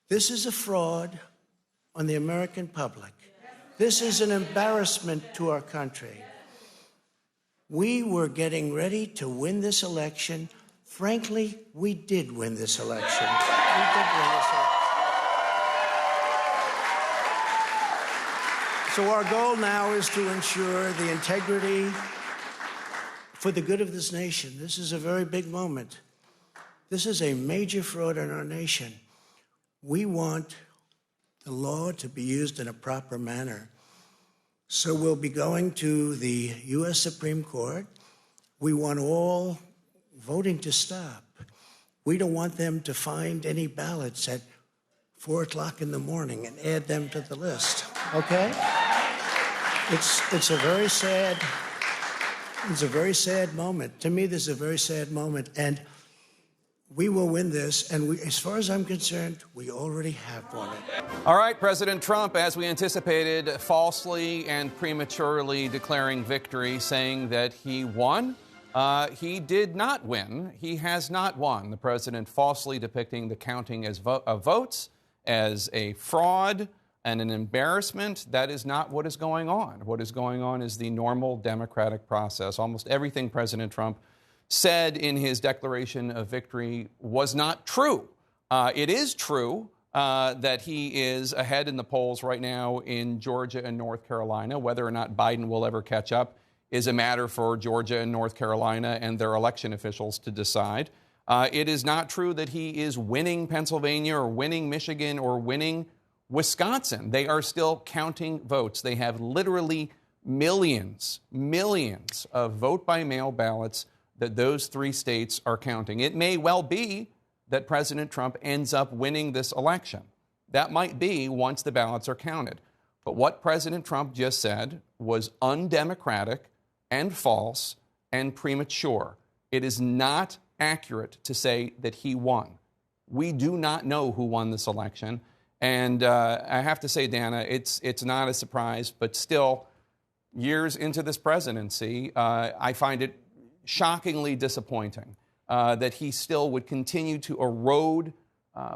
This is a fraud on the American public. This is an embarrassment to our country. We were getting ready to win this election. Frankly, we did win this election. We did win this election. So our goal now is to ensure the integrity for the good of this nation. This is a very big moment. This is a major fraud in our nation. We want the law to be used in a proper manner. So we'll be going to the U.S. Supreme Court. We want all voting to stop. We don't want them to find any ballots at 4 o'clock in the morning and add them to the list, okay? It's a very sad moment. To me, this is a very sad moment, and we will win this, and as far as I'm concerned, we already have won it. All right, President Trump, as we anticipated, falsely and prematurely declaring victory, saying that he won. He did not win. He has not won. The president falsely depicting the counting of votes as a fraud and an embarrassment. That is not what is going on. What is going on is the normal democratic process. Almost everything President Trump said in his declaration of victory was not true. It is true that he is ahead in the polls right now in Georgia and North Carolina. Whether or not Biden will ever catch up is a matter for Georgia and North Carolina and their election officials to decide. It is not true that he is winning Pennsylvania or winning Michigan or winning Wisconsin. They are still counting votes. They have literally millions of vote-by-mail ballots that those 3 states are counting. It may well be that President Trump ends up winning this election. That might be once the ballots are counted. But what President Trump just said was undemocratic and false and premature. It is not accurate to say that he won. We do not know who won this election. And I have to say, Dana, it's not a surprise, but still, years into this presidency, I find it shockingly disappointing that he still would continue to erode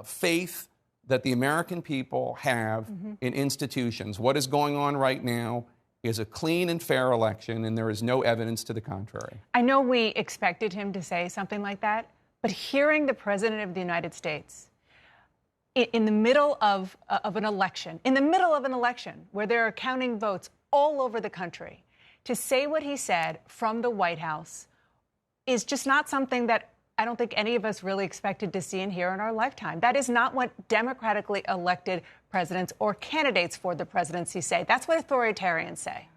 faith that the American people have in institutions. What is going on right now is a clean and fair election, and there is no evidence to the contrary. I know we expected him to say something like that, but hearing the President of the United States in the middle of an election, where they're counting votes all over the country, to say what he said from the White House is just not something that I don't think any of us really expected to see and hear in our lifetime. That is not what democratically elected presidents or candidates for the presidency say. That's what authoritarians say.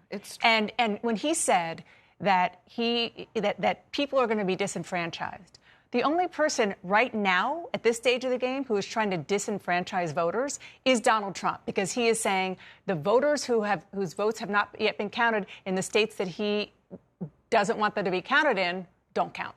And when he said that that people are going to be disenfranchised, the only person right now at this stage of the game who is trying to disenfranchise voters is Donald Trump, because he is saying the voters whose votes have not yet been counted in the states that he doesn't want them to be counted in don't count.